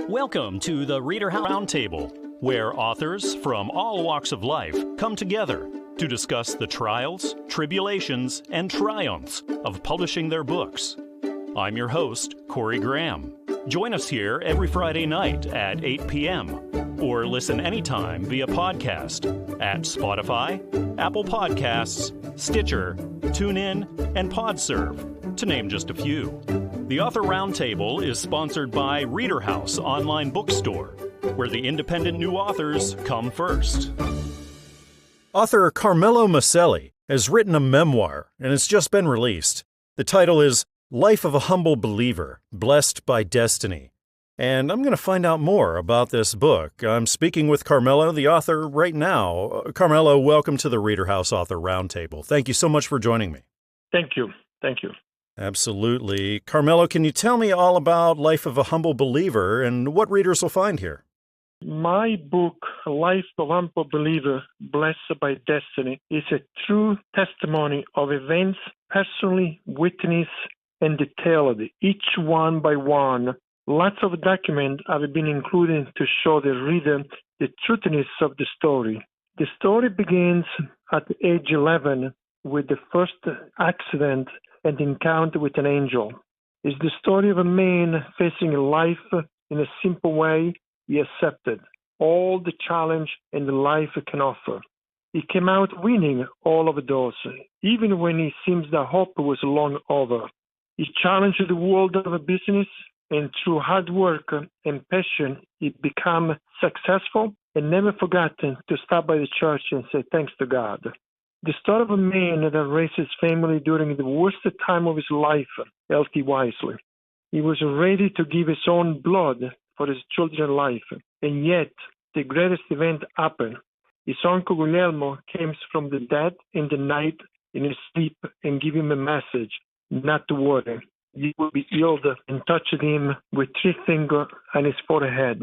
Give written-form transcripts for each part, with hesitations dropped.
Welcome to the ReaderHouse Roundtable, where authors from all walks of life come together to discuss the trials, tribulations, and triumphs of publishing their books. I'm your host, Corey Graham. Join us here every Friday night at 8 p.m. or listen anytime via podcast at Spotify, Apple Podcasts, Stitcher, TuneIn, and PodServe, to name just a few. The Author Roundtable is sponsored by ReaderHouse Online Bookstore, where the independent new authors come first. Author Carmelo Maselli has written a memoir, and it's just been released. The title is Life of a Humble Believer, Blessed by Destiny. And I'm going to find out more about this book. I'm speaking with Carmelo, the author, right now. Carmelo, welcome to the ReaderHouse Author Roundtable. Thank you so much for joining me. Thank you. Thank you. Absolutely. Carmelo, can you tell me all about Life of a Humble Believer and what readers will find here? My book, Life of a Humble Believer, Blessed by Destiny, is a true testimony of events personally witnessed and detailed, each one by one. Lots of documents have been included to show the reader the truthiness of the story. The story begins at age 11 with the first accident and encounter with an angel. It's the story of a man facing life in a simple way. He accepted all the challenge and the life can offer. He came out winning all of those, even when it seems the hope was long over. He challenged the world of a business, and through hard work and passion, he became successful and never forgot to stop by the church and say thanks to God. The story of a man that raised his family during the worst time of his life, healthy wisely. He was ready to give his own blood for his children's life, and yet the greatest event happened. His uncle Guglielmo came from the dead in the night in his sleep and gave him a message, not to worry. He will be healed, and touched him with 3 fingers on his forehead,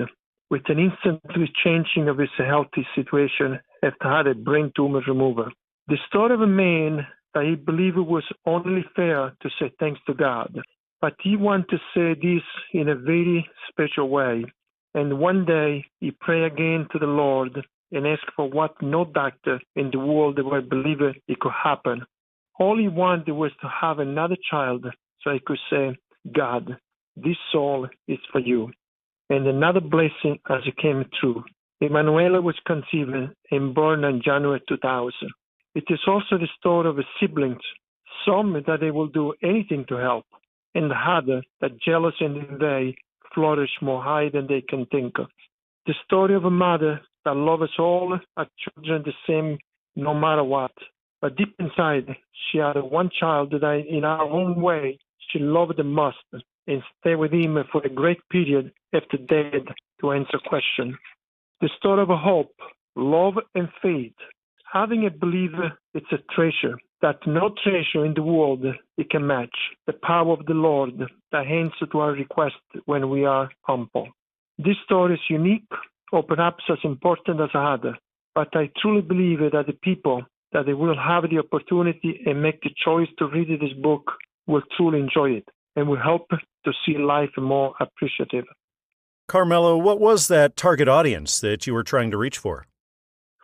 with an instantly changing of his healthy situation after had a brain tumor removal. The story of a man that he believed was only fair to say thanks to God, but he wanted to say this in a very special way. And one day he prayed again to the Lord and asked for what no doctor in the world would believe it could happen. All he wanted was to have another child so he could say, God, this soul is for you. And another blessing as it came true. Emanuela was conceived and born in January 2000. It is also the story of siblings, some that they will do anything to help, and other that jealous and envy flourish more high than they can think of. The story of a mother that loves all her children the same no matter what. But deep inside, she had one child that in her own way she loved the most and stayed with him for a great period after death to answer questions. The story of hope, love, and faith. Having a believer, it's a treasure that no treasure in the world it can match. The power of the Lord that answers to our request when we are humble. This story is unique, or perhaps as important as other, but I truly believe that the people that they will have the opportunity and make the choice to read this book will truly enjoy it and will help to see life more appreciative. Carmelo, what was that target audience that you were trying to reach for?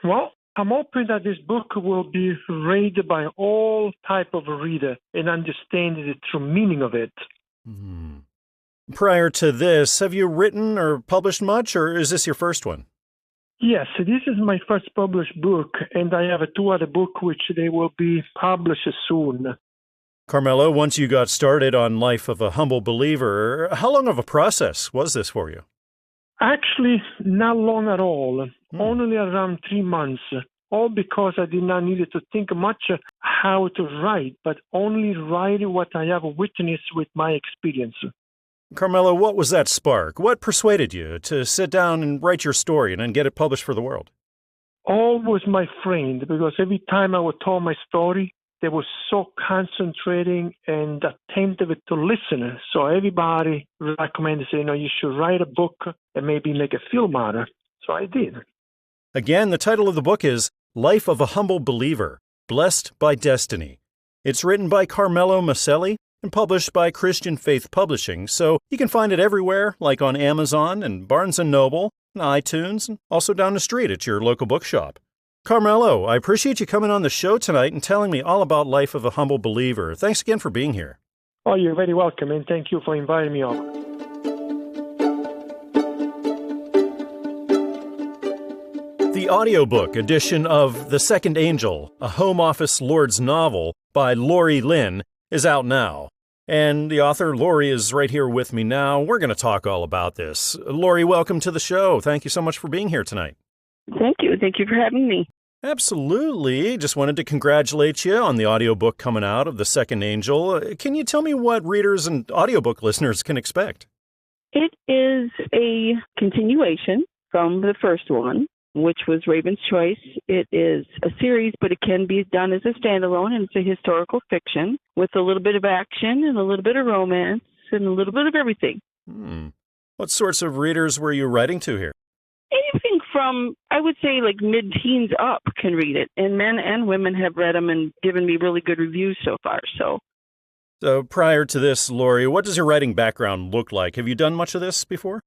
Well, I'm hoping that this book will be read by all type of reader and understand the true meaning of it. Prior to this, have you written or published much, or is this your first one? Yes, this is my first published book, and I have 2 other books which they will be published soon. Carmelo, once you got started on Life of a Humble Believer, how long of a process was this for you? Actually, not long at all. Only around 3 months. All because I did not need to think much how to write, but only write what I have witnessed with my experience. Carmelo, what was that spark? What persuaded you to sit down and write your story and then get it published for the world? All was my friend, because every time I would tell my story, they were so concentrating and attentive to listen. So everybody recommended, you should write a book and maybe make a film out of it. So I did. Again, the title of the book is Life of a Humble Believer, Blessed by Destiny. It's written by Carmelo Maselli and published by Christian Faith Publishing, so you can find it everywhere, like on Amazon and Barnes & Noble, and iTunes, and also down the street at your local bookshop. Carmelo, I appreciate you coming on the show tonight and telling me all about Life of a Humble Believer. Thanks again for being here. Oh, you're very welcome, and thank you for inviting me over. The audiobook edition of The Second Angel, a Home Office Lord's novel by Lor E. Lynn, is out now. And the author, Lor E, is right here with me now. We're going to talk all about this. Lor E, welcome to the show. Thank you so much for being here tonight. Thank you. Thank you for having me. Absolutely. Just wanted to congratulate you on the audiobook coming out of The Second Angel. Can you tell me what readers and audiobook listeners can expect? It is a continuation from the first one, which was Raven's Choice. It is a series, but it can be done as a standalone, and it's a historical fiction with a little bit of action and a little bit of romance and a little bit of everything. What sorts of readers were you writing to here? Anything from, I would say, like mid-teens up can read it, and men and women have read them and given me really good reviews so far. So prior to this, Lor E, what does your writing background look like? Have you done much of this before?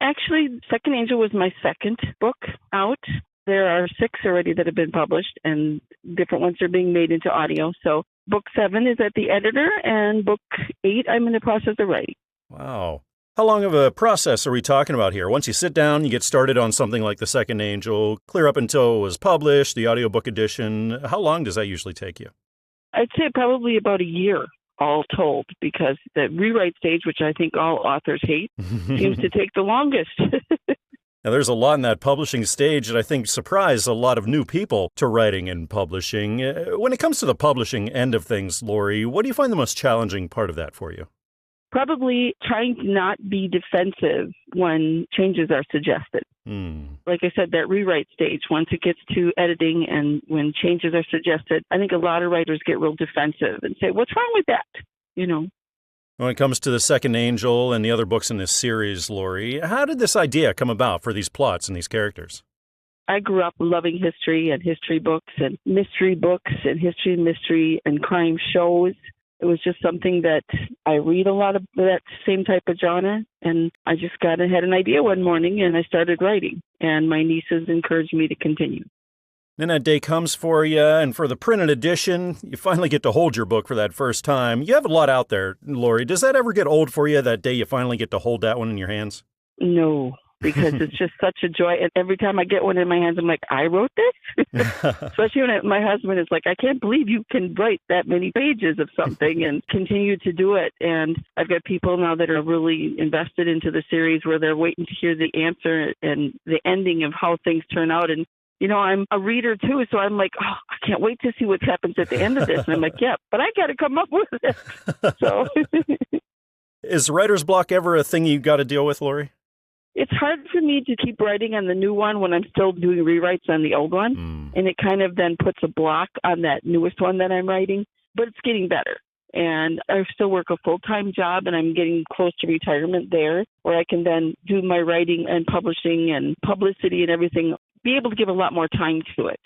Actually, Second Angel was my second book out. There are 6 already that have been published, and different ones are being made into audio. So book 7 is at the editor, and book 8 I'm in the process of writing. Wow. How long of a process are we talking about here? Once you sit down, you get started on something like The Second Angel, clear up until it was published, the audiobook edition. How long does that usually take you? I'd say probably about a year, all told, because the rewrite stage, which I think all authors hate, seems to take the longest. Now, there's a lot in that publishing stage that I think surprised a lot of new people to writing and publishing. When it comes to the publishing end of things, Lor E, what do you find the most challenging part of that for you? Probably trying to not be defensive when changes are suggested. Like I said, that rewrite stage, once it gets to editing and when changes are suggested, I think a lot of writers get real defensive and say, what's wrong with that? You know. When it comes to The Second Angel and the other books in this series, Lor E, how did this idea come about for these plots and these characters? I grew up loving history and history books and mystery mystery and crime shows. It was just something that I read a lot of that same type of genre, and I just had an idea one morning, and I started writing, and my nieces encouraged me to continue. Then that day comes for you, and for the printed edition, you finally get to hold your book for that first time. You have a lot out there, Lor E. Does that ever get old for you, that day you finally get to hold that one in your hands? No, because it's just such a joy. And every time I get one in my hands, I'm like, I wrote this? Especially when my husband is like, I can't believe you can write that many pages of something and continue to do it. And I've got people now that are really invested into the series where they're waiting to hear the answer and the ending of how things turn out. And, you know, I'm a reader too, so I'm like, oh, I can't wait to see what happens at the end of this. And I'm like, yeah, but I got to come up with it. So Is writer's block ever a thing you got to deal with, Lor E? It's hard for me to keep writing on the new one when I'm still doing rewrites on the old one. And it kind of then puts a block on that newest one that I'm writing. But it's getting better. And I still work a full-time job, and I'm getting close to retirement there, where I can then do my writing and publishing and publicity and everything, be able to give a lot more time to it.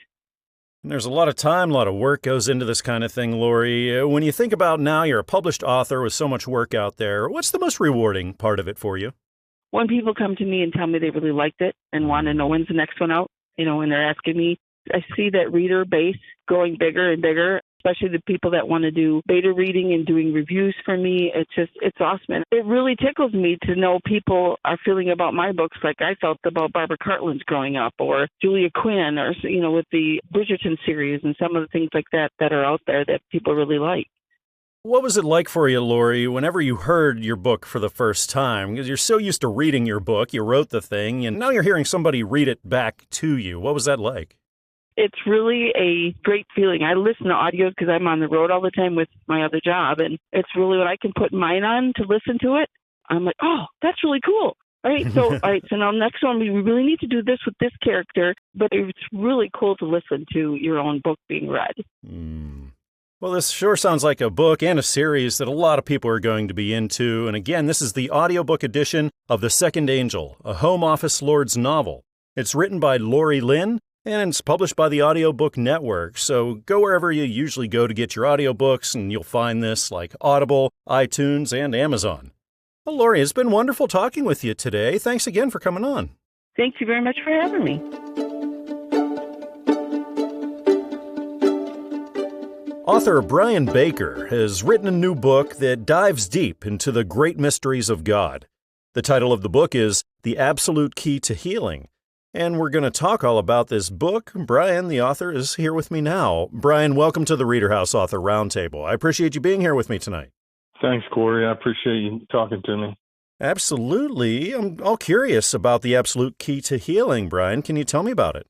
And there's a lot of time, a lot of work goes into this kind of thing, Lor E. When you think about now you're a published author with so much work out there, what's the most rewarding part of it for you? When people come to me and tell me they really liked it and want to know when's the next one out, you know, and they're asking me, I see that reader base growing bigger and bigger, especially the people that want to do beta reading and doing reviews for me. It's awesome. And it really tickles me to know people are feeling about my books like I felt about Barbara Cartland's growing up, or Julia Quinn, or, you know, with the Bridgerton series and some of the things like that that are out there that people really like. What was it like for you, Lor E, whenever you heard your book for the first time? Because you're so used to reading your book, you wrote the thing, and now you're hearing somebody read it back to you. What was that like? It's really a great feeling. I listen to audios because I'm on the road all the time with my other job, and it's really when I can put mine on to listen to it, I'm like, oh, that's really cool. All right, so now next one, we really need to do this with this character, but it's really cool to listen to your own book being read. Well, this sure sounds like a book and a series that a lot of people are going to be into. And again, this is the audiobook edition of The Second Angel, a Home Office Lord's novel. It's written by Lor E. Lynn And it's published by the Audiobook Network, so go wherever you usually go to get your audiobooks, and you'll find this like Audible, iTunes, and Amazon. Well, Lor E, it's been wonderful talking with you today. Thanks again for coming on. Thank you very much for having me. Author Brian Baker has written a new book that dives deep into the great mysteries of God. The title of the book is The Absolute Key to Healing. And we're going to talk all about this book. Brian, the author, is here with me now. Brian, welcome to the ReaderHouse Author Roundtable. I appreciate you being here with me tonight. Thanks, Corey. I appreciate you talking to me. Absolutely. I'm all curious about The Absolute Key to Healing, Brian. Can you tell me about it?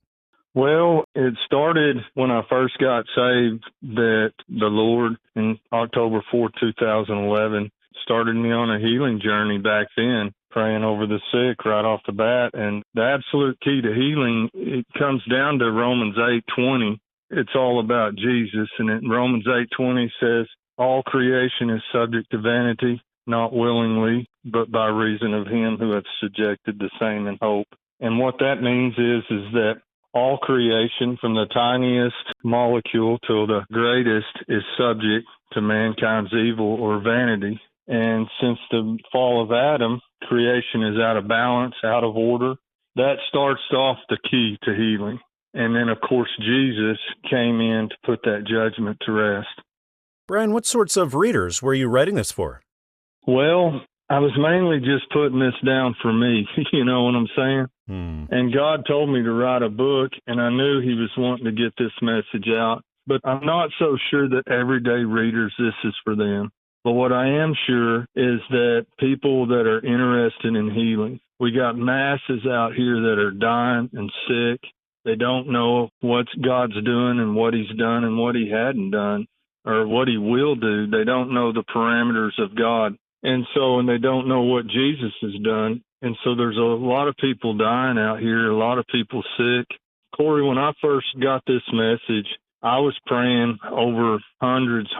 Well, it started when I first got saved, that the Lord, in October 4, 2011, started me on a healing journey back then, praying over the sick right off the bat. And the absolute key to healing, it comes down to Romans 8:20. It's all about Jesus. And in Romans 8:20 says, all creation is subject to vanity, not willingly, but by reason of him who hath subjected the same in hope. And what that means is that all creation, from the tiniest molecule till the greatest, is subject to mankind's evil or vanity. And since the fall of Adam, creation is out of balance, out of order. That starts off the key to healing. And then, of course, Jesus came in to put that judgment to rest. Brian, what sorts of readers were you writing this for? Well, I was mainly just putting this down for me, you know what I'm saying? And God told me to write a book, and I knew he was wanting to get this message out. But I'm not so sure that everyday readers, this is for them. But what I am sure is that people that are interested in healing, we got masses out here that are dying and sick. They don't know what God's doing and what he's done and what he hadn't done or what he will do. They don't know the parameters of God. And they don't know what Jesus has done. And so there's a lot of people dying out here, a lot of people sick. Corey, when I first got this message, I was praying over hundreds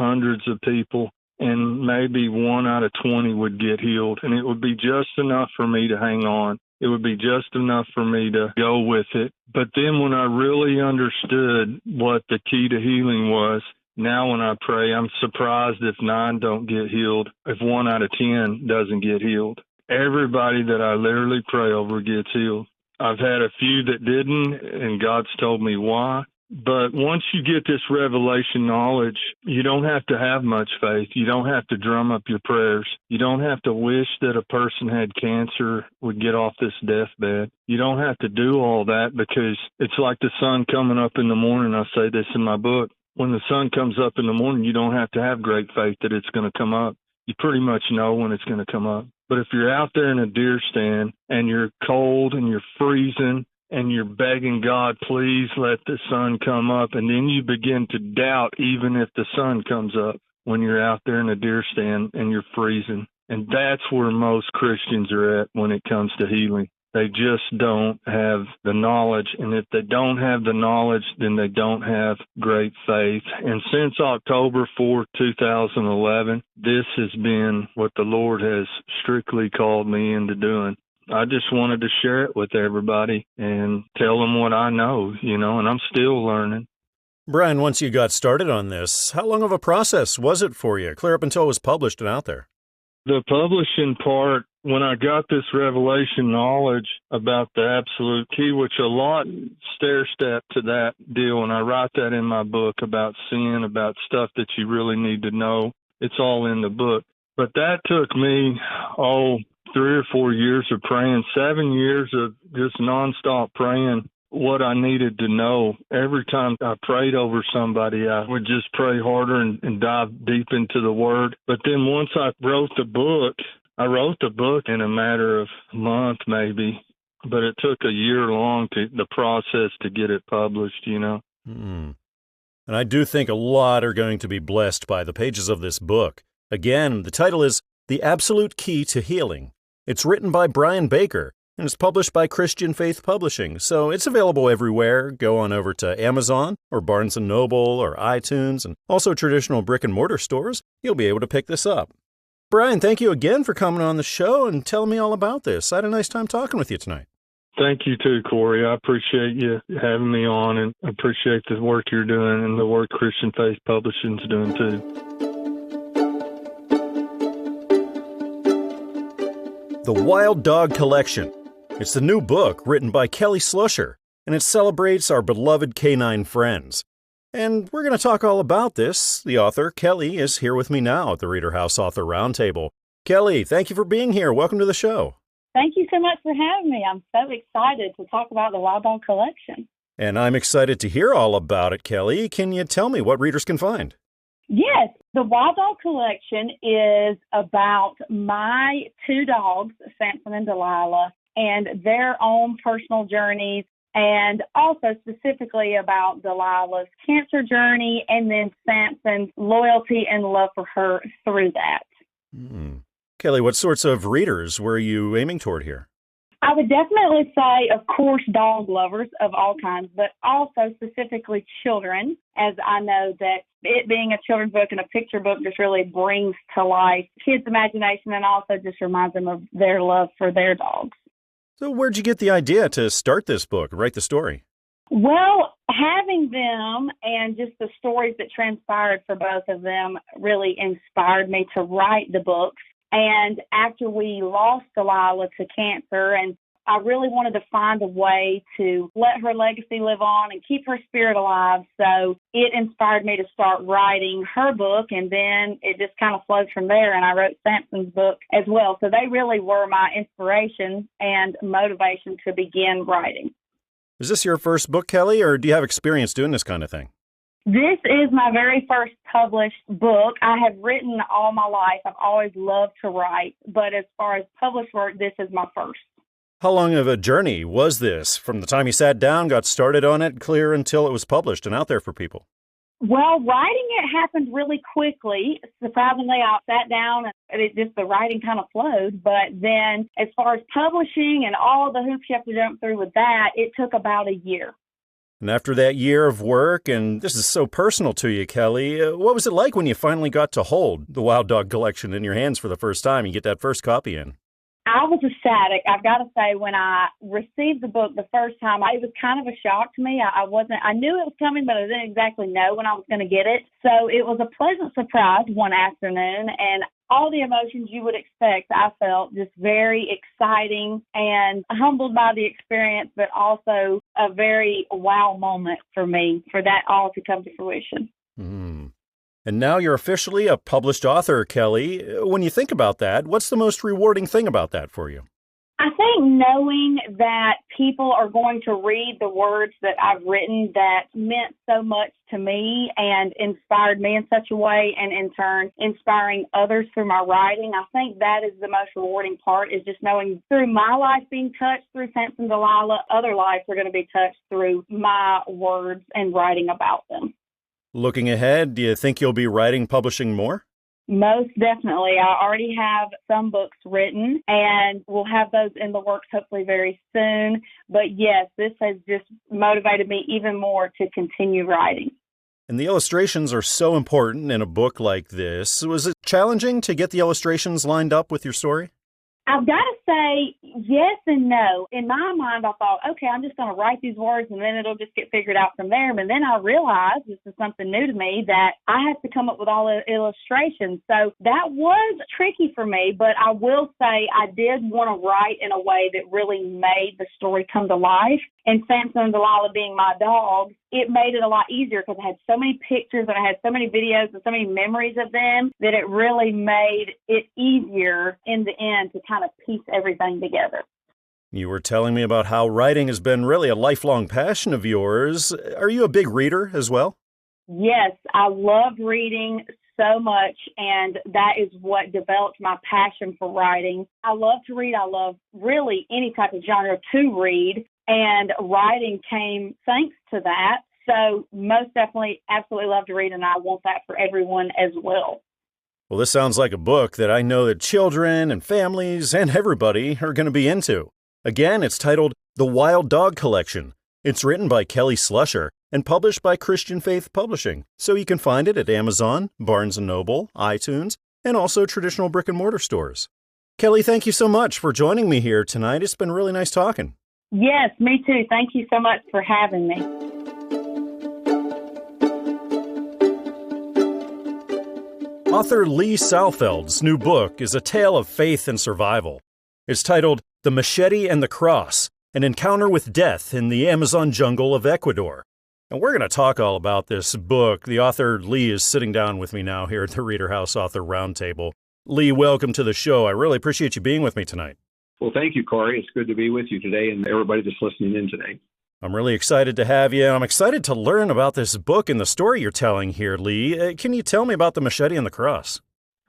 of people, and maybe 1 out of 20 would get healed. And it would be just enough for me to hang on. It would be just enough for me to go with it. But then when I really understood what the key to healing was, now when I pray, I'm surprised if 9 don't get healed, if 1 out of 10 doesn't get healed. Everybody that I literally pray over gets healed. I've had a few that didn't, and God's told me why. But once you get this revelation knowledge, you don't have to have much faith. You don't have to drum up your prayers. You don't have to wish that a person had cancer, would get off this deathbed. You don't have to do all that, because it's like the sun coming up in the morning. I say this in my book. When the sun comes up in the morning, you don't have to have great faith that it's going to come up. You pretty much know when it's going to come up. But if you're out there in a deer stand and you're cold and you're freezing and you're begging God, please let the sun come up, and then you begin to doubt even if the sun comes up when you're out there in a deer stand and you're freezing. And that's where most Christians are at when it comes to healing. They just don't have the knowledge. And if they don't have the knowledge, then they don't have great faith. And since October 4, 2011, this has been what the Lord has strictly called me into doing. I just wanted to share it with everybody and tell them what I know, and I'm still learning. Brian, once you got started on this, how long of a process was it for you, clear up until it was published and out there? The publishing part, when I got this revelation knowledge about the absolute key, which a lot stair-step to that deal, and I write that in my book about sin, about stuff that you really need to know. It's all in the book. But that took me, 3 or 4 years of praying, 7 years of just nonstop praying what I needed to know. Every time I prayed over somebody, I would just pray harder and dive deep into the Word. But then once I wrote the book in a matter of a month maybe, but it took a year long the process to get it published, And I do think a lot are going to be blessed by the pages of this book. Again, the title is The Absolute Key to Healing. It's written by Brian Baker, and it's published by Christian Faith Publishing, so it's available everywhere. Go on over to Amazon or Barnes & Noble or iTunes, and also traditional brick-and-mortar stores. You'll be able to pick this up. Brian, thank you again for coming on the show and telling me all about this. I had a nice time talking with you tonight. Thank you too, Corey. I appreciate you having me on and appreciate the work you're doing and the work Christian Faith Publishing's doing too. The Wild Dog Collection. It's the new book written by Kelly Slusher, and it celebrates our beloved canine friends. And we're going to talk all about this. The author, Kelly, is here with me now at the ReaderHouse Author Roundtable. Kelly, thank you for being here. Welcome to the show. Thank you so much for having me. I'm so excited to talk about the Wild Dog Collection. And I'm excited to hear all about it, Kelly. Can you tell me what readers can find? Yes, the Wild Dog Collection is about my two dogs, Samson and Delilah, and their own personal journeys, and also specifically about Delilah's cancer journey and then Samson's loyalty and love for her through that. Kelly, what sorts of readers were you aiming toward here? I would definitely say, of course, dog lovers of all kinds, but also specifically children, as I know that it being a children's book and a picture book just really brings to life kids' imagination and also just reminds them of their love for their dogs. So where'd you get the idea to start this book, write the story? Well, having them and just the stories that transpired for both of them really inspired me to write the books. And after we lost Delilah to cancer, and I really wanted to find a way to let her legacy live on and keep her spirit alive. So it inspired me to start writing her book, and then it just kind of flowed from there. And I wrote Samson's book as well. So they really were my inspiration and motivation to begin writing. Is this your first book, Kelly, or do you have experience doing this kind of thing? This is my very first published book. I have written all my life. I've always loved to write, but as far as published work, this is my first. How long of a journey was this from the time you sat down, got started on it, clear until it was published and out there for people? Well, writing it happened really quickly. Surprisingly, I sat down and the writing kind of flowed. But then as far as publishing and all the hoops you have to jump through with that, it took about a year. And after that year of work, and this is so personal to you, Kelly, what was it like when you finally got to hold the Wild Dog Collection in your hands for the first time and get that first copy in? I was ecstatic. I've got to say, when I received the book the first time, it was kind of a shock to me. I knew it was coming, but I didn't exactly know when I was going to get it. So it was a pleasant surprise one afternoon, and all the emotions you would expect, I felt just very exciting and humbled by the experience, but also a very wow moment for me for that all to come to fruition. And now you're officially a published author, Kelly. When you think about that, what's the most rewarding thing about that for you? I think knowing that people are going to read the words that I've written that meant so much to me and inspired me in such a way, and in turn inspiring others through my writing. I think that is the most rewarding part, is just knowing through my life being touched through Samson and Delilah, other lives are going to be touched through my words and writing about them. Looking ahead, do you think you'll be writing, publishing more? Most definitely. I already have some books written, and we'll have those in the works hopefully very soon. But yes, this has just motivated me even more to continue writing. And the illustrations are so important in a book like this. Was it challenging to get the illustrations lined up with your story? I've got to say yes and no. In my mind, I thought, okay, I'm just going to write these words and then it'll just get figured out from there. But then I realized, this is something new to me, that I have to come up with all the illustrations. So that was tricky for me, but I will say I did want to write in a way that really made the story come to life. And Samson and Delilah being my dogs, it made it a lot easier because I had so many pictures and I had so many videos and so many memories of them that it really made it easier in the end to kind of piece everything together. You were telling me about how writing has been really a lifelong passion of yours. Are you a big reader as well? Yes, I love reading so much, and that is what developed my passion for writing. I love to read. I love really any type of genre to read, and writing came thanks to that. So most definitely, absolutely love to read, and I want that for everyone as well. Well, this sounds like a book that I know that children and families and everybody are going to be into. Again, it's titled The Wild Dog Collection. It's written by Kelly Slusher and published by Christian Faith Publishing, so you can find it at Amazon, Barnes & Noble, iTunes, and also traditional brick-and-mortar stores. Kelly, thank you so much for joining me here tonight. It's been really nice talking. Yes, me too. Thank you so much for having me. Author Lee Saalfeld's new book is a tale of faith and survival. It's titled The Machete and the Cross, An Encounter with Death in the Amazon Jungle of Ecuador. And we're going to talk all about this book. The author, Lee, is sitting down with me now here at the ReaderHouse Author Roundtable. Lee, welcome to the show. I really appreciate you being with me tonight. Well, thank you, Corey. It's good to be with you today and everybody that's listening in today. I'm really excited to have you. I'm excited to learn about this book and the story you're telling here, Lee. Can you tell me about The Machete and the Cross?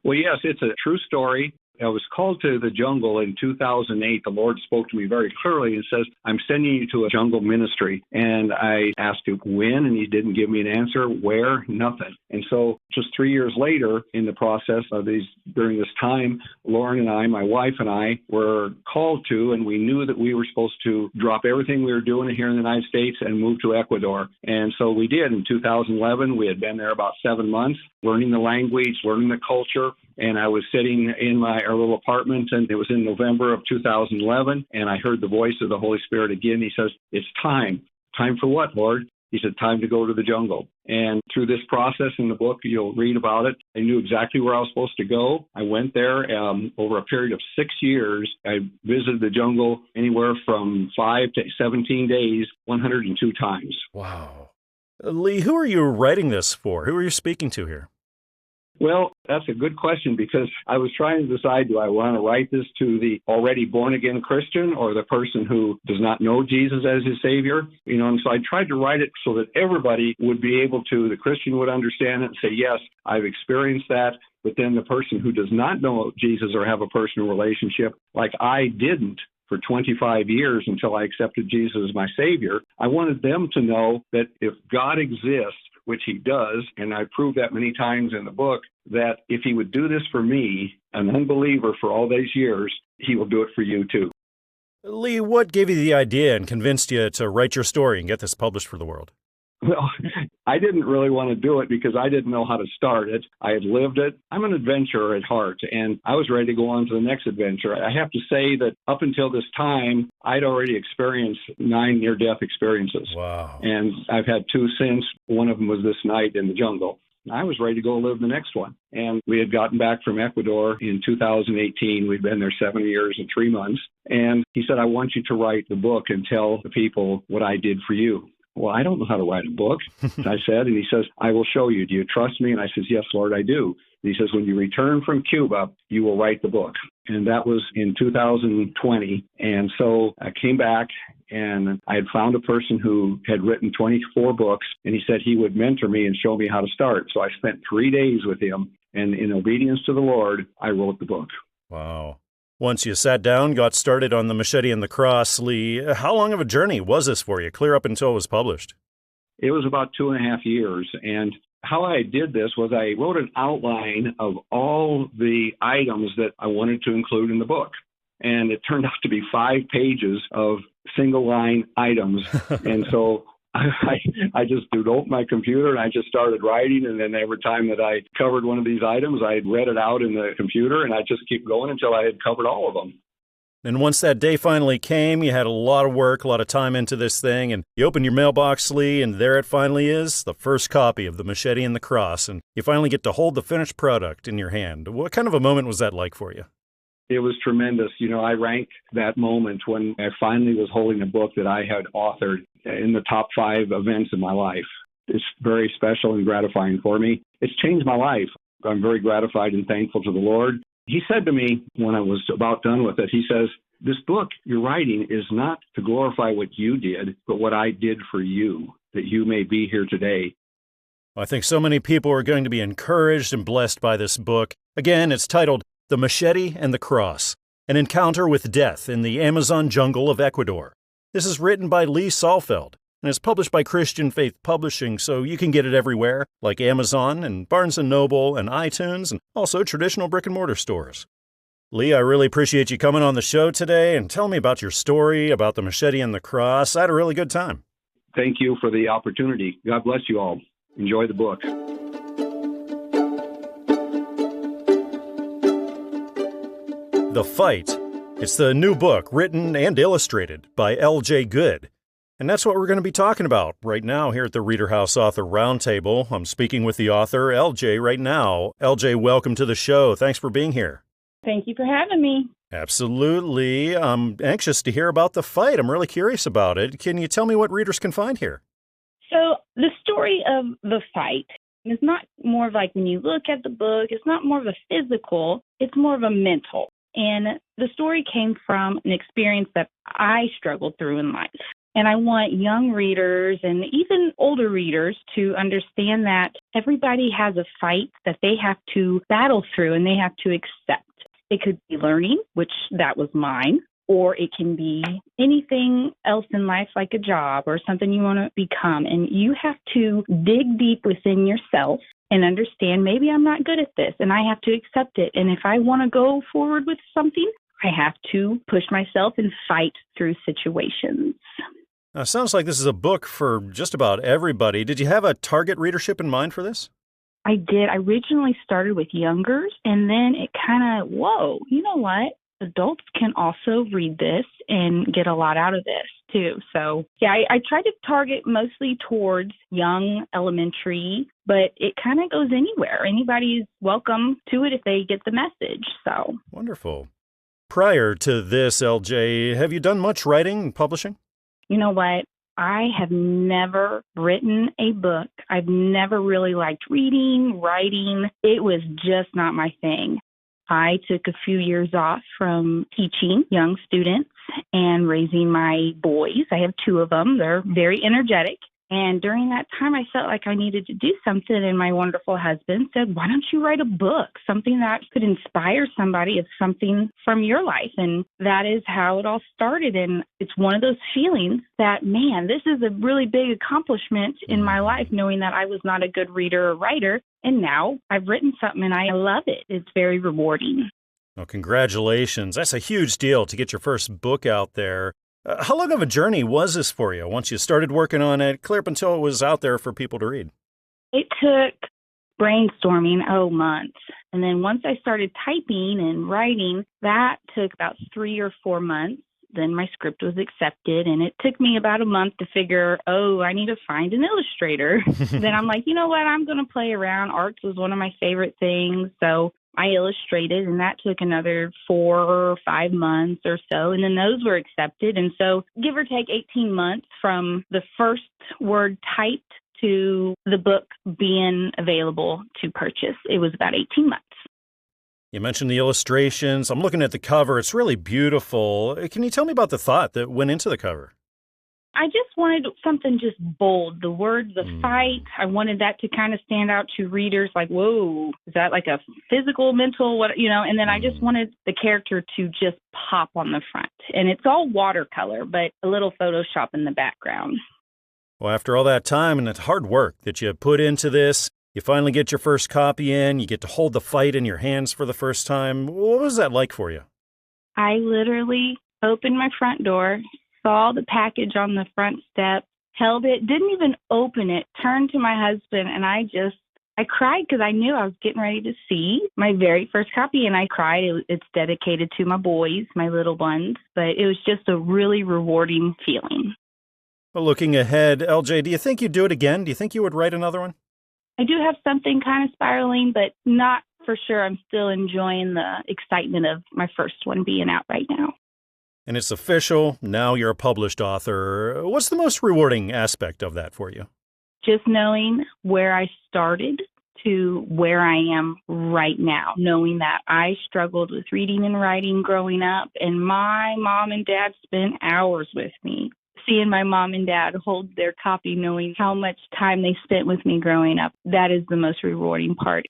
Well, yes, it's a true story. I was called to the jungle in 2008. The Lord spoke to me very clearly and says, I'm sending you to a jungle ministry. And I asked him when, and he didn't give me an answer. Where? Nothing. And so just 3 years later, in the process of during this time, Lauren and I, my wife and I, were called to, and we knew that we were supposed to drop everything we were doing here in the United States and move to Ecuador. And so we did. In 2011, we had been there about 7 months, learning the language, learning the culture. And I was sitting in our little apartment, and it was in November of 2011, and I heard the voice of the Holy Spirit again. He says, it's time. Time for what, Lord? He said, time to go to the jungle. And through this process in the book, you'll read about it. I knew exactly where I was supposed to go. I went there over a period of 6 years. I visited the jungle anywhere from 5 to 17 days, 102 times. Wow. Lee, who are you writing this for? Who are you speaking to here? Well, that's a good question because I was trying to decide, do I want to write this to the already born-again Christian or the person who does not know Jesus as his Savior? And so I tried to write it so that everybody would be able to, the Christian would understand it and say, yes, I've experienced that. But then the person who does not know Jesus or have a personal relationship, like I didn't for 25 years until I accepted Jesus as my Savior, I wanted them to know that if God exists, which he does, and I prove that many times in the book, that if he would do this for me, an unbeliever for all these years, he will do it for you too. Lee, what gave you the idea and convinced you to write your story and get this published for the world? Well, I didn't really want to do it because I didn't know how to start it. I had lived it. I'm an adventurer at heart, and I was ready to go on to the next adventure. I have to say that up until this time, I'd already experienced 9 near-death experiences. Wow. And I've had 2 since. One of them was this night in the jungle. I was ready to go live the next one. And we had gotten back from Ecuador in 2018. We'd been there 7 years and 3 months. And he said, I want you to write the book and tell the people what I did for you. Well, I don't know how to write a book, I said. And he says, I will show you. Do you trust me? And I says, yes, Lord, I do. And he says, when you return from Cuba, you will write the book. And that was in 2020. And so I came back and I had found a person who had written 24 books. And he said he would mentor me and show me how to start. So I spent 3 days with him. And in obedience to the Lord, I wrote the book. Wow. Once you sat down, got started on The Machete and the Cross, Lee, how long of a journey was this for you, clear up until it was published? It was about 2.5 years. And how I did this was I wrote an outline of all the items that I wanted to include in the book. And it turned out to be 5 pages of single-line items. And so I just opened my computer and I just started writing. And then every time that I covered one of these items, I read it out in the computer and I just keep going until I had covered all of them. And once that day finally came, you had a lot of work, a lot of time into this thing, and you opened your mailbox, Lee, and there it finally is, the first copy of The Machete and the Cross, and you finally get to hold the finished product in your hand. What kind of a moment was that like for you? It was tremendous. I rank that moment when I finally was holding a book that I had authored in the top 5 events in my life. It's very special and gratifying for me. It's changed my life. I'm very gratified and thankful to the Lord. He said to me when I was about done with it, he says, this book you're writing is not to glorify what you did, but what I did for you, that you may be here today. I think so many people are going to be encouraged and blessed by this book. Again, it's titled The Machete and the Cross, An Encounter with Death in the Amazon Jungle of Ecuador. This is written by Lee Saalfeld and is published by Christian Faith Publishing, so you can get it everywhere, like Amazon and Barnes & Noble and iTunes and also traditional brick-and-mortar stores. Lee, I really appreciate you coming on the show today and telling me about your story, about The Machete and the Cross. I had a really good time. Thank you for the opportunity. God bless you all. Enjoy the book. The Fight It's the new book, written and illustrated by L.J. Good. And that's what we're going to be talking about right now here at the ReaderHouse Author Roundtable. I'm speaking with the author, L.J., right now. L.J., welcome to the show. Thanks for being here. Thank you for having me. Absolutely. I'm anxious to hear about the fight. I'm really curious about it. Can you tell me what readers can find here? So the story of the fight is not more of like when you look at the book, it's not more of a physical, it's more of a mental. And the story came from an experience that I struggled through in life. And I want young readers and even older readers to understand that everybody has a fight that they have to battle through and they have to accept. It could be learning, which that was mine, or it can be anything else in life like a job or something you want to become. And you have to dig deep within yourself and understand maybe I'm not good at this and I have to accept it. And if I want to go forward with something, I have to push myself and fight through situations. Now, it sounds like this is a book for just about everybody. Did you have a target readership in mind for this? I did. I originally started with youngers, and then it kind of, whoa, you know what? Adults can also read this and get a lot out of this, too. So, yeah, I try to target mostly towards young elementary, but it kind of goes anywhere. Anybody's welcome to it if they get the message. So Wonderful. Prior to this, LJ, have you done much writing and publishing? You know what? I have never written a book. I've never really liked reading, writing. It was just not my thing. I took a few years off from teaching young students and raising my boys. I have two of them. They're very energetic. And during that time, I felt like I needed to do something. And my wonderful husband said, why don't you write a book, something that could inspire somebody of something from your life? And that is how it all started. And it's one of those feelings that, man, this is a really big accomplishment in my life, knowing that I was not a good reader or writer. And now I've written something and I love it. It's very rewarding. Well, congratulations. That's a huge deal to get your first book out there. How long of a journey was this for you once you started working on it, clear up until it was out there for people to read? It took brainstorming, months. And then once I started typing and writing, that took about 3 or 4 months. Then my script was accepted, and it took me about a month to figure, I need to find an illustrator. Then I'm like, you know what, I'm going to play around. Arts was one of my favorite things, so I illustrated, and that took another 4 or 5 months or so, and then those were accepted. And so give or take 18 months from the first word typed to the book being available to purchase. It was about 18 months. You mentioned the illustrations. I'm looking at the cover. It's really beautiful. Can you tell me about the thought that went into the cover? I just wanted something just bold. The word, the fight, I wanted that to kind of stand out to readers like, whoa, is that like a physical, mental, and then I just wanted the character to just pop on the front. And it's all watercolor, but a little Photoshop in the background. Well, after all that time and the hard work that you put into this, you finally get your first copy in, you get to hold the fight in your hands for the first time. What was that like for you? I literally opened my front door, saw the package on the front step, held it, didn't even open it, turned to my husband, and I cried because I knew I was getting ready to see my very first copy, and I cried. It's dedicated to my boys, my little ones, but it was just a really rewarding feeling. Well, looking ahead, LJ, do you think you'd do it again? Do you think you would write another one? I do have something kind of spiraling, but not for sure. I'm still enjoying the excitement of my first one being out right now. And it's official. Now you're a published author. What's the most rewarding aspect of that for you? Just knowing where I started to where I am right now, knowing that I struggled with reading and writing growing up, and my mom and dad spent hours with me. Seeing my mom and dad hold their copy, knowing how much time they spent with me growing up, that is the most rewarding part.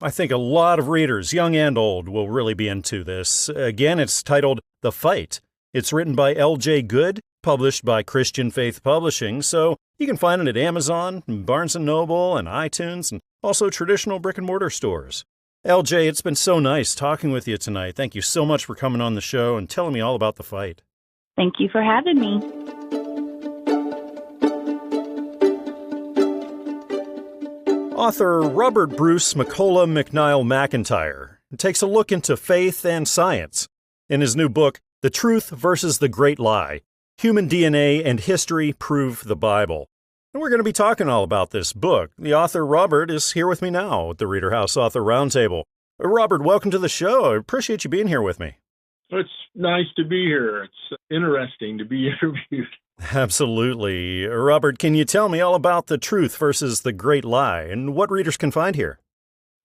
I think a lot of readers, young and old, will really be into this. Again, it's titled The Fight. It's written by L.J. Good, published by Christian Faith Publishing, so you can find it at Amazon, Barnes & Noble, and iTunes, and also traditional brick-and-mortar stores. L.J., it's been so nice talking with you tonight. Thank you so much for coming on the show and telling me all about The Fight. Thank you for having me. Author Robert Bruce MacColla MacNiall MacIntyre takes a look into faith and science in his new book, The Truth versus the Great Lie, Human DNA and History Prove the Bible. And we're going to be talking all about this book. The author, Robert, is here with me now at the ReaderHouse Author Roundtable. Robert, welcome to the show. I appreciate you being here with me. It's nice to be here. It's interesting to be interviewed. Absolutely. Robert, can you tell me all about The Truth versus the Great Lie and what readers can find here?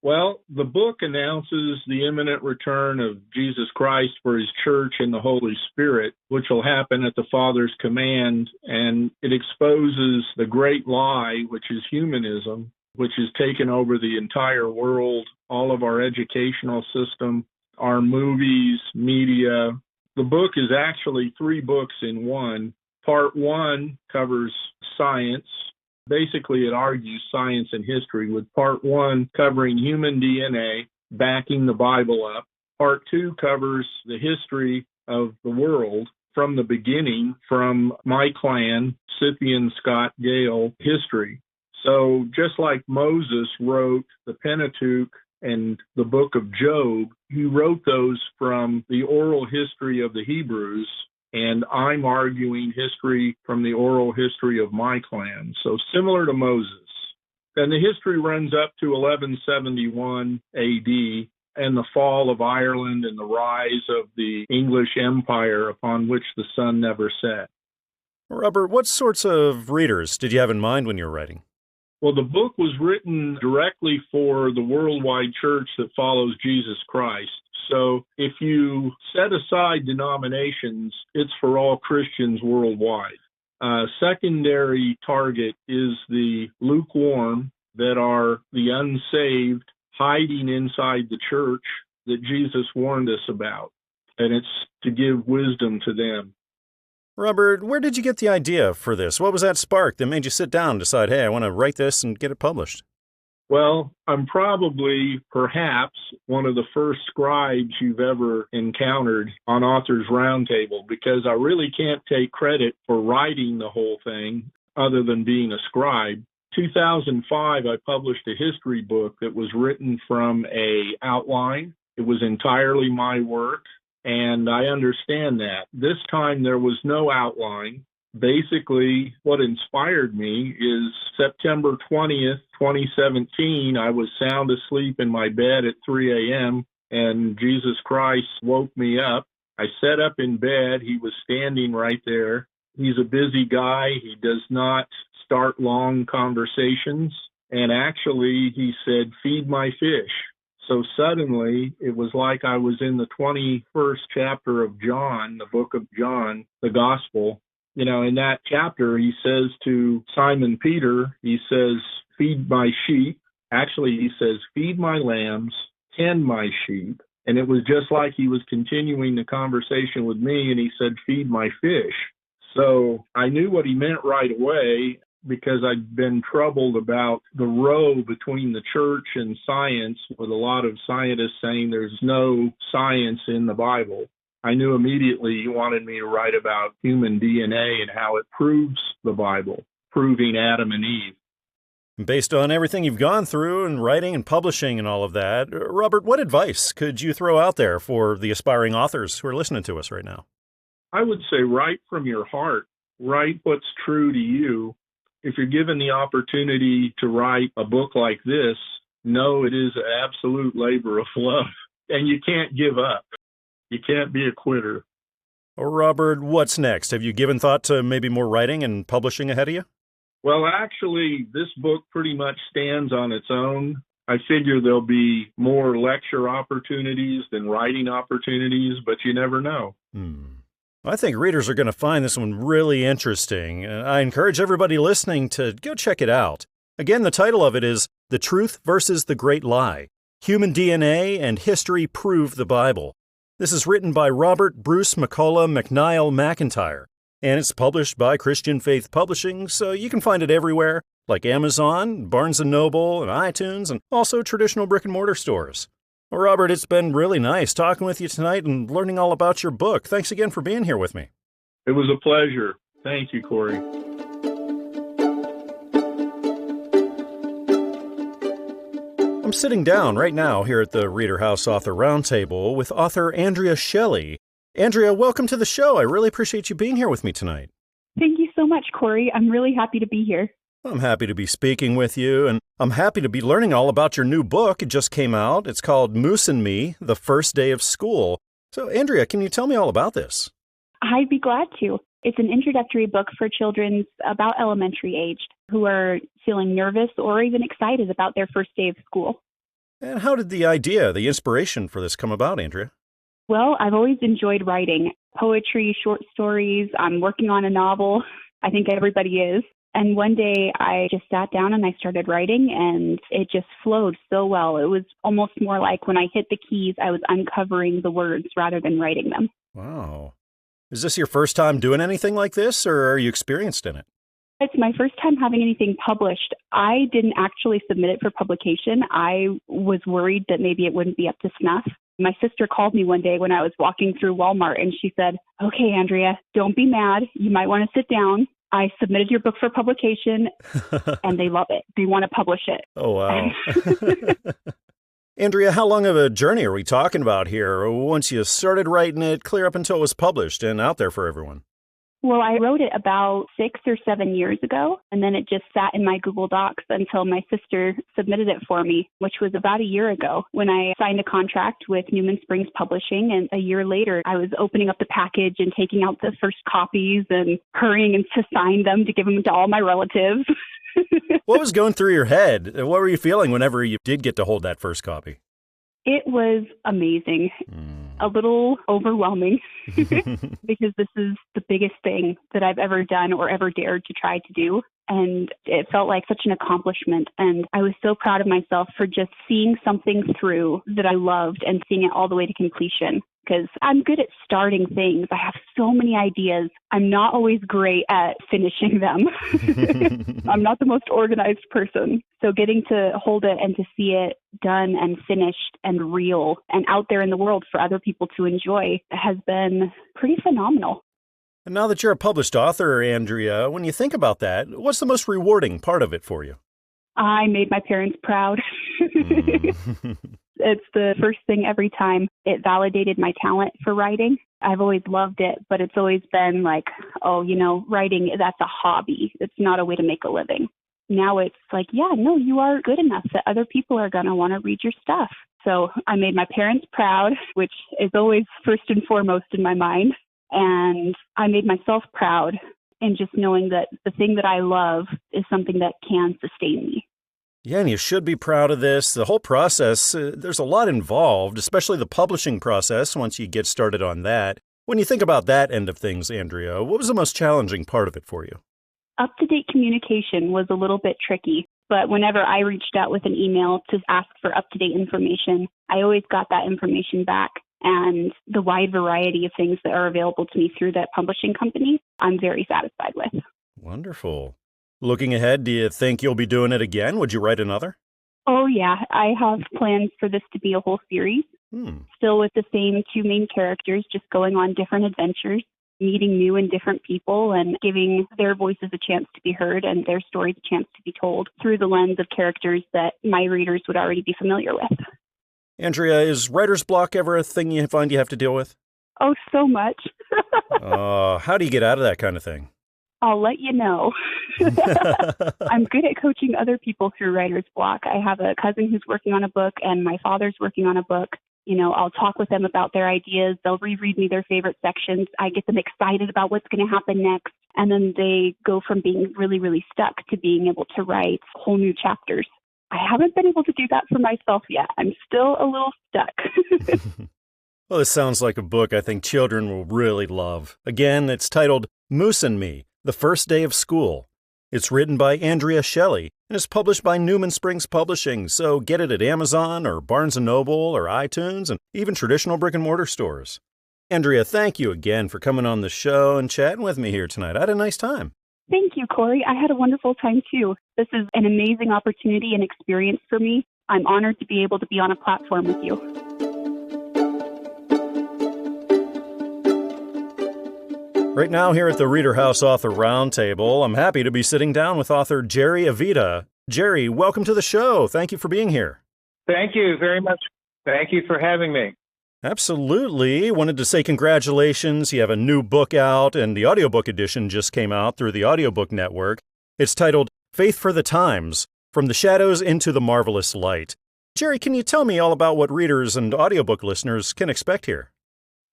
Well, the book announces the imminent return of Jesus Christ for his church and the Holy Spirit, which will happen at the Father's command, and it exposes the great lie, which is humanism, which has taken over the entire world, all of our educational system, our movies, media. The book is actually 3 books in one. Part 1 covers science. Basically, it argues science and history, with Part 1 covering human DNA, backing the Bible up. Part 2 covers the history of the world from the beginning, from my clan, Scythian, Scott, Gael history. So just like Moses wrote the Pentateuch and the book of Job, he wrote those from the oral history of the Hebrews, and I'm arguing history from the oral history of my clan. So similar to Moses. And the history runs up to 1171 AD and the fall of Ireland and the rise of the English Empire upon which the sun never set. Robert, what sorts of readers did you have in mind when you were writing? Well, the book was written directly for the worldwide church that follows Jesus Christ. So if you set aside denominations, it's for all Christians worldwide. Secondary target is the lukewarm, that are the unsaved hiding inside the church that Jesus warned us about. And it's to give wisdom to them. Robert, where did you get the idea for this? What was that spark that made you sit down and decide, hey, I want to write this and get it published? Well, I'm probably, perhaps, one of the first scribes you've ever encountered on Authors Roundtable, because I really can't take credit for writing the whole thing other than being a scribe. 2005, I published a history book that was written from an outline. It was entirely my work, and I understand that. This time there was no outline. Basically, what inspired me is September 20th, 2017, I was sound asleep in my bed at 3 a.m., and Jesus Christ woke me up. I sat up in bed. He was standing right there. He's a busy guy. He does not start long conversations. And actually, he said, "Feed my fish." So suddenly, it was like I was in the 21st chapter of John, the book of John, the gospel. You know, in that chapter, he says to Simon Peter, he says, "Feed my sheep." Actually, he says, "Feed my lambs, tend my sheep." And it was just like he was continuing the conversation with me, and he said, "Feed my fish." So I knew what he meant right away, because I'd been troubled about the row between the church and science, with a lot of scientists saying there's no science in the Bible. I knew immediately he wanted me to write about human DNA and how it proves the Bible, proving Adam and Eve. Based on everything you've gone through and writing and publishing and all of that, Robert, what advice could you throw out there for the aspiring authors who are listening to us right now? I would say write from your heart. Write what's true to you. If you're given the opportunity to write a book like this, know it is an absolute labor of love, and you can't give up. You can't be a quitter. Robert, what's next? Have you given thought to maybe more writing and publishing ahead of you? Well, actually, this book pretty much stands on its own. I figure there'll be more lecture opportunities than writing opportunities, but you never know. I think readers are going to find this one really interesting. I encourage everybody listening to go check it out. Again, the title of it is The Truth versus the Great Lie, Human DNA and History Prove the Bible. This is written by Robert Bruce MacColla MacNiall MacIntyre, and it's published by Christian Faith Publishing, so you can find it everywhere, like Amazon, Barnes & Noble, and iTunes, and also traditional brick-and-mortar stores. Well, Robert, it's been really nice talking with you tonight and learning all about your book. Thanks again for being here with me. It was a pleasure. Thank you, Corey. I'm sitting down right now here at the ReaderHouse Author Roundtable with author Andrea Shelley, Andrea, welcome to the show. I really appreciate you being here with me tonight. Thank you so much, Corey. I'm really happy to be here. I'm happy to be speaking with you, and I'm happy to be learning all about your new book. It just came out. It's called Moose and Me, The First Day of School. So, Andrea, can you tell me all about this? I'd be glad to. It's an introductory book for children about elementary aged who are feeling nervous or even excited about their first day of school. And how did the inspiration for this come about, Andrea? Well, I've always enjoyed writing poetry, short stories. I'm working on a novel. I think everybody is. And one day I just sat down and I started writing, and it just flowed so well. It was almost more like when I hit the keys, I was uncovering the words rather than writing them. Wow. Is this your first time doing anything like this, or are you experienced in it? It's my first time having anything published. I didn't actually submit it for publication. I was worried that maybe it wouldn't be up to snuff. My sister called me one day when I was walking through Walmart, and she said, "Okay, Andrea, don't be mad. You might want to sit down. I submitted your book for publication, and they love it. They want to publish it." Oh, wow. Andrea, how long of a journey are we talking about here? Once you started writing it, clear up until it was published and out there for everyone? Well, I wrote it about 6 or 7 years ago, and then it just sat in my Google Docs until my sister submitted it for me, which was about a year ago when I signed a contract with Newman Springs Publishing. And a year later, I was opening up the package and taking out the first copies and hurrying and to sign them to give them to all my relatives. What was going through your head? What were you feeling whenever you did get to hold that first copy? It was amazing, a little overwhelming, because this is the biggest thing that I've ever done or ever dared to try to do. And it felt like such an accomplishment. And I was so proud of myself for just seeing something through that I loved and seeing it all the way to completion. Because I'm good at starting things. I have so many ideas. I'm not always great at finishing them. I'm not the most organized person. So getting to hold it and to see it done and finished and real and out there in the world for other people to enjoy has been pretty phenomenal. And now that you're a published author, Andrea, when you think about that, what's the most rewarding part of it for you? I made my parents proud. It's the first thing every time. It validated my talent for writing. I've always loved it, but it's always been like, oh, writing, that's a hobby. It's not a way to make a living. Now it's like, yeah, no, you are good enough that other people are going to want to read your stuff. So I made my parents proud, which is always first and foremost in my mind. And I made myself proud in just knowing that the thing that I love is something that can sustain me. Yeah, and you should be proud of this. The whole process, there's a lot involved, especially the publishing process once you get started on that. When you think about that end of things, Andrea, what was the most challenging part of it for you? Up-to-date communication was a little bit tricky, but whenever I reached out with an email to ask for up-to-date information, I always got that information back. And the wide variety of things that are available to me through that publishing company, I'm very satisfied with. Wonderful. Looking ahead, do you think you'll be doing it again? Would you write another? Oh, yeah. I have plans for this to be a whole series. Still with the same two main characters, just going on different adventures, meeting new and different people and giving their voices a chance to be heard and their stories a chance to be told through the lens of characters that my readers would already be familiar with. Andrea, is writer's block ever a thing you find you have to deal with? Oh, so much. How do you get out of that kind of thing? I'll let you know. I'm good at coaching other people through writer's block. I have a cousin who's working on a book and my father's working on a book. I'll talk with them about their ideas. They'll reread me their favorite sections. I get them excited about what's going to happen next. And then they go from being really, really stuck to being able to write whole new chapters. I haven't been able to do that for myself yet. I'm still a little stuck. Well, this sounds like a book I think children will really love. Again, it's titled Moose and Me, The First Day of School. It's written by Andrea Shelley and is published by Newman Springs Publishing, so get it at Amazon or Barnes & Noble or iTunes and even traditional brick-and-mortar stores. Andrea, thank you again for coming on the show and chatting with me here tonight. I had a nice time. Thank you, Corey. I had a wonderful time, too. This is an amazing opportunity and experience for me. I'm honored to be able to be on a platform with you. Right now here at the ReaderHouse Author Roundtable, I'm happy to be sitting down with author Jerry Aveta. Jerry, welcome to the show. Thank you for being here. Thank you very much. Thank you for having me. Absolutely. Wanted to say congratulations. You have a new book out, and the audiobook edition just came out through the Audiobook Network. It's titled Faith for the Times, From the Shadows into the Marvelous Light. Jerry, can you tell me all about what readers and audiobook listeners can expect here?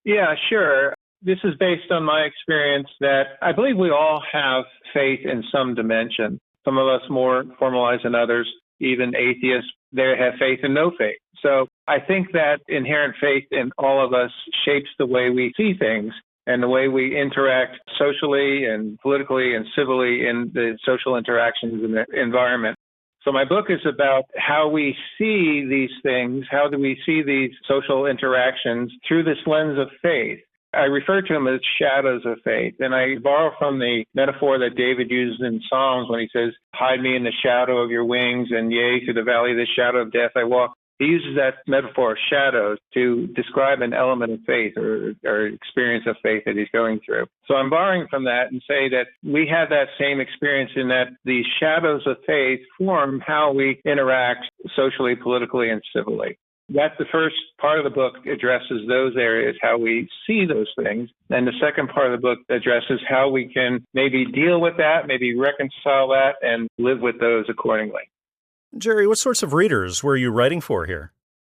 Yeah, sure. This is based on my experience that I believe we all have faith in some dimension. Some of us more formalized than others. Even atheists, they have faith and no faith. So I think that inherent faith in all of us shapes the way we see things and the way we interact socially and politically and civilly in the social interactions in the environment. So my book is about how we see these things, how do we see these social interactions through this lens of faith. I refer to them as shadows of faith, and I borrow from the metaphor that David uses in Psalms when he says, hide me in the shadow of your wings, and yea, through the valley of the shadow of death I walk. He uses that metaphor of shadows to describe an element of faith or experience of faith that he's going through. So I'm borrowing from that and say that we have that same experience in that these shadows of faith form how we interact socially, politically, and civilly. That's the first part of the book addresses those areas, how we see those things. And the second part of the book addresses how we can maybe deal with that, maybe reconcile that, and live with those accordingly. Jerry, what sorts of readers were you writing for here?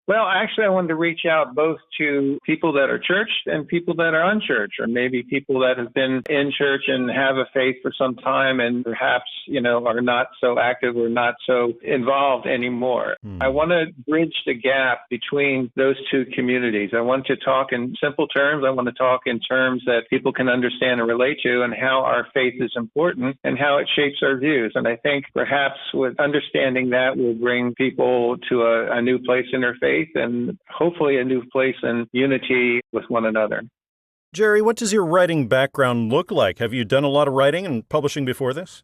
Well, actually, I wanted to reach out both to people that are churched and people that are unchurched, or maybe people that have been in church and have a faith for some time and perhaps, are not so active or not so involved anymore. I want to bridge the gap between those two communities. I want to talk in simple terms. I want to talk in terms that people can understand and relate to, and how our faith is important and how it shapes our views. And I think perhaps with understanding that will bring people to a new place in their faith, and hopefully a new place in unity with one another. Jerry, what does your writing background look like? Have you done a lot of writing and publishing before this?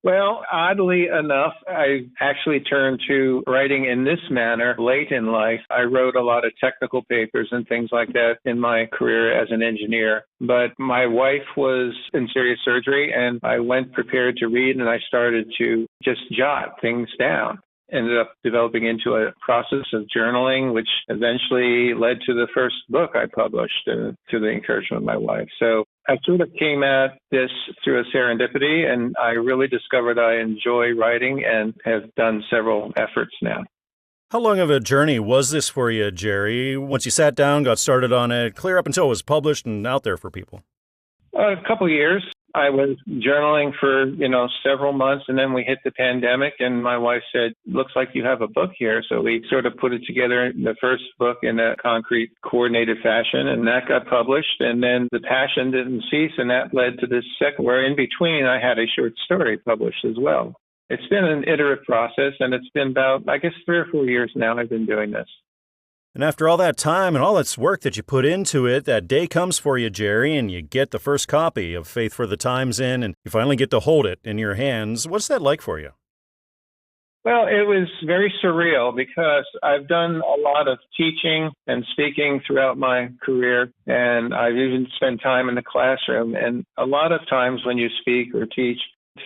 Well, oddly enough, I actually turned to writing in this manner late in life. I wrote a lot of technical papers and things like that in my career as an engineer. But my wife was in serious surgery, and I went prepared to read, and I started to just jot things down. Ended up developing into a process of journaling, which eventually led to the first book I published to the encouragement of my wife. So I sort of came at this through a serendipity, and I really discovered I enjoy writing and have done several efforts now. How long of a journey was this for you, Jerry? Once you sat down, got started on it, clear up until it was published and out there for people? A couple of years. I was journaling for, several months, and then we hit the pandemic, and my wife said, looks like you have a book here. So we sort of put it together, the first book, in a concrete, coordinated fashion, and that got published. And then the passion didn't cease, and that led to this second, where in between I had a short story published as well. It's been an iterative process, and it's been about, 3 or 4 years now I've been doing this. And after all that time and all that work that you put into it, that day comes for you, Jerry, and you get the first copy of Faith for the Times in, and you finally get to hold it in your hands. What's that like for you? Well, it was very surreal because I've done a lot of teaching and speaking throughout my career, and I've even spent time in the classroom. And a lot of times when you speak or teach,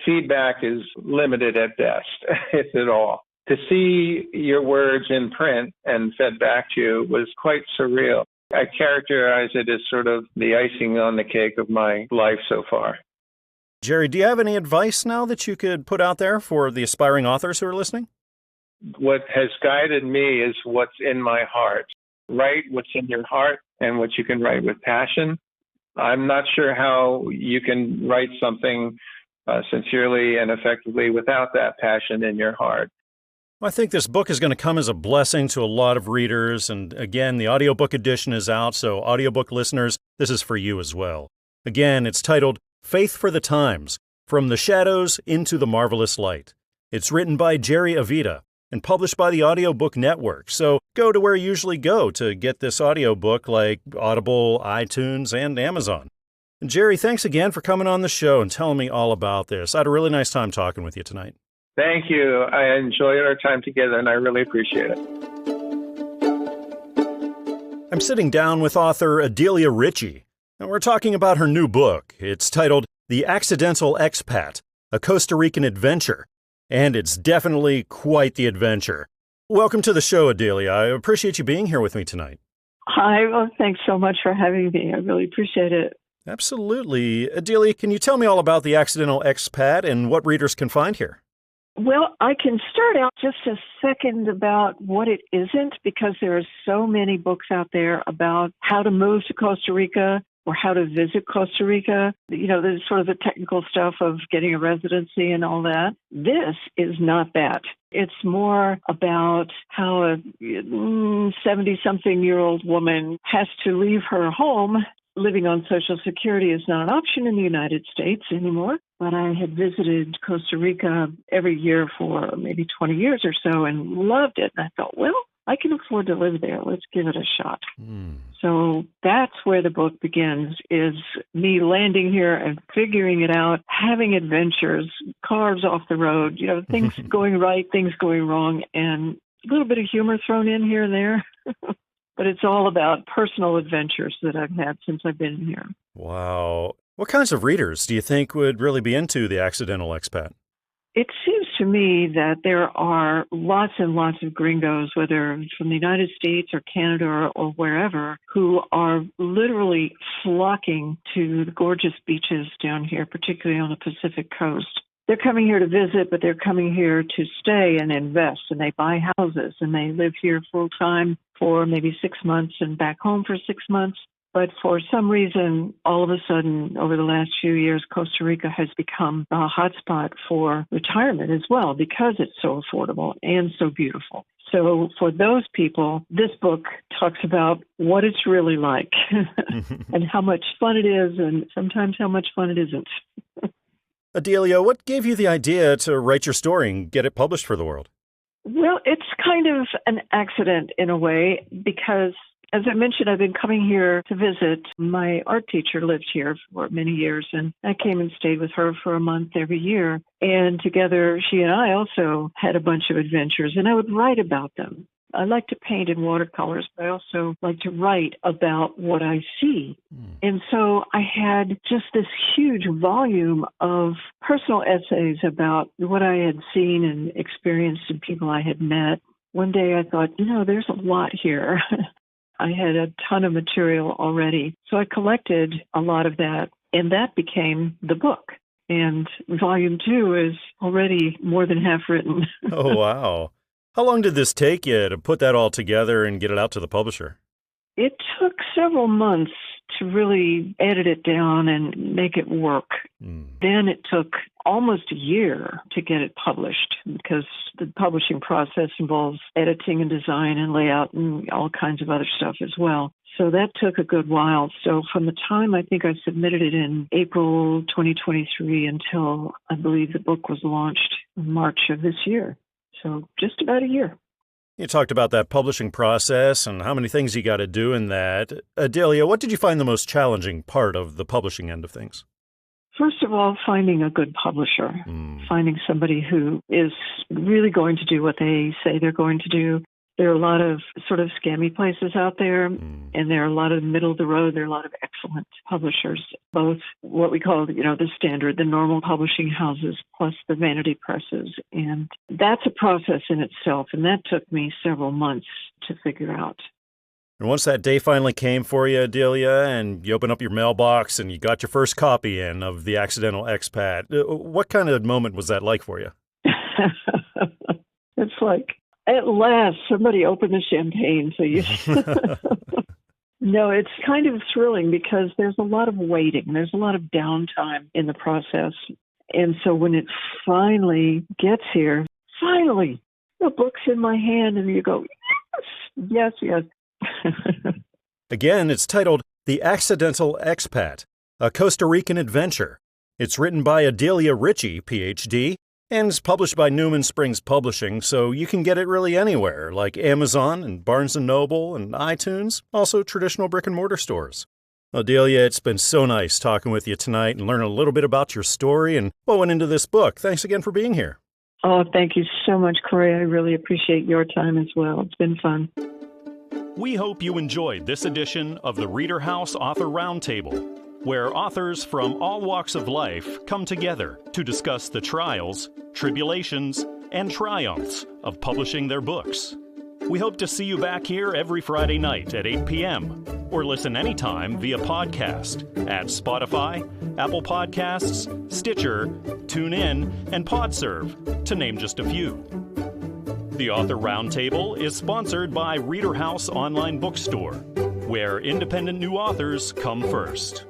feedback is limited at best, if at all. To see your words in print and fed back to you was quite surreal. I characterize it as sort of the icing on the cake of my life so far. Jerry, do you have any advice now that you could put out there for the aspiring authors who are listening? What has guided me is what's in my heart. Write what's in your heart and what you can write with passion. I'm not sure how you can write something sincerely and effectively without that passion in your heart. Well, I think this book is going to come as a blessing to a lot of readers. And again, the audiobook edition is out, so audiobook listeners, this is for you as well. Again, it's titled Faith for the Times, From the Shadows into the Marvelous Light. It's written by Jerry Aveta and published by the Audiobook Network. So go to where you usually go to get this audiobook, like Audible, iTunes, and Amazon. And Jerry, thanks again for coming on the show and telling me all about this. I had a really nice time talking with you tonight. Thank you. I enjoyed our time together, and I really appreciate it. I'm sitting down with author Adelia Ritchie, and we're talking about her new book. It's titled The Accidental Expat, A Costa Rican Adventure, and it's definitely quite the adventure. Welcome to the show, Adelia. I appreciate you being here with me tonight. Hi, well, thanks so much for having me. I really appreciate it. Absolutely. Adelia, can you tell me all about The Accidental Expat and what readers can find here? Well, I can start out just a second about what it isn't, because there are so many books out there about how to move to Costa Rica or how to visit Costa Rica. You know, there's sort of the technical stuff of getting a residency and all that. This is not that. It's more about how a 70-something-year-old woman has to leave her home. Living on Social Security is not an option in the United States anymore, but I had visited Costa Rica every year for maybe 20 years or so and loved it. And I thought, well, I can afford to live there. Let's give it a shot. So that's where the book begins, is me landing here and figuring it out, having adventures, cars off the road, you know, things going right, things going wrong, and a little bit of humor thrown in here and there. But it's all about personal adventures that I've had since I've been here. Wow. What kinds of readers do you think would really be into The Accidental Expat? It seems to me that there are lots and lots of gringos, whether from the United States or Canada or wherever, who are literally flocking to the gorgeous beaches down here, particularly on the Pacific coast. They're coming here to visit, but they're coming here to stay and invest, and they buy houses, and they live here full time for maybe 6 months and back home for 6 months. But for some reason, all of a sudden, over the last few years, Costa Rica has become a hotspot for retirement as well, because it's so affordable and so beautiful. So for those people, this book talks about what it's really like and how much fun it is, and sometimes how much fun it isn't. Adelia, what gave you the idea to write your story and get it published for the world? Well, it's kind of an accident in a way, because as I mentioned, I've been coming here to visit. My art teacher lived here for many years, and I came and stayed with her for a month every year. And together, she and I also had a bunch of adventures, and I would write about them. I like to paint in watercolors, but I also like to write about what I see. And so I had just this huge volume of personal essays about what I had seen and experienced and people I had met. One day I thought, you know, there's a lot here. I had a ton of material already. So I collected a lot of that, and that became the book. And volume 2 is already more than half written. Oh, wow. How long did this take you to put that all together and get it out to the publisher? It took several months to really edit it down and make it work. Then it took almost a year to get it published, because the publishing process involves editing and design and layout and all kinds of other stuff as well. So that took a good while. So from the time I think I submitted it in April 2023 until I believe the book was launched in March of this year. So just about a year. You talked about that publishing process and how many things you got to do in that. Adelia, what did you find the most challenging part of the publishing end of things? First of all, finding a good publisher, finding somebody who is really going to do what they say they're going to do. There are a lot of sort of scammy places out there, and there are a lot of middle of the road. There are a lot of excellent publishers, both what we call, you know, the standard, the normal publishing houses, plus the vanity presses. And that's a process in itself, and that took me several months to figure out. And once that day finally came for you, Adelia, and you opened up your mailbox and you got your first copy in of The Accidental Expat, what kind of moment was that like for you? It's like, at last, somebody opened the champagne for you. No, it's kind of thrilling because there's a lot of waiting. There's a lot of downtime in the process. And so when it finally gets here, finally, the book's in my hand, and you go, yes, yes, yes. Again, it's titled The Accidental Expat, a Costa Rican Adventure. It's written by Adelia Ritchie, Ph.D., and it's published by Newman Springs Publishing, so you can get it really anywhere, like Amazon and Barnes & Noble and iTunes, also traditional brick-and-mortar stores. Adelia, it's been so nice talking with you tonight and learning a little bit about your story and what went into this book. Thanks again for being here. Oh, thank you so much, Corey. I really appreciate your time as well. It's been fun. We hope you enjoyed this edition of the ReaderHouse Author Roundtable, where authors from all walks of life come together to discuss the trials, tribulations, and triumphs of publishing their books. We hope to see you back here every Friday night at 8 p.m. or listen anytime via podcast at Spotify, Apple Podcasts, Stitcher, TuneIn, and PodServe, to name just a few. The Author Roundtable is sponsored by ReaderHouse Online Bookstore, where independent new authors come first.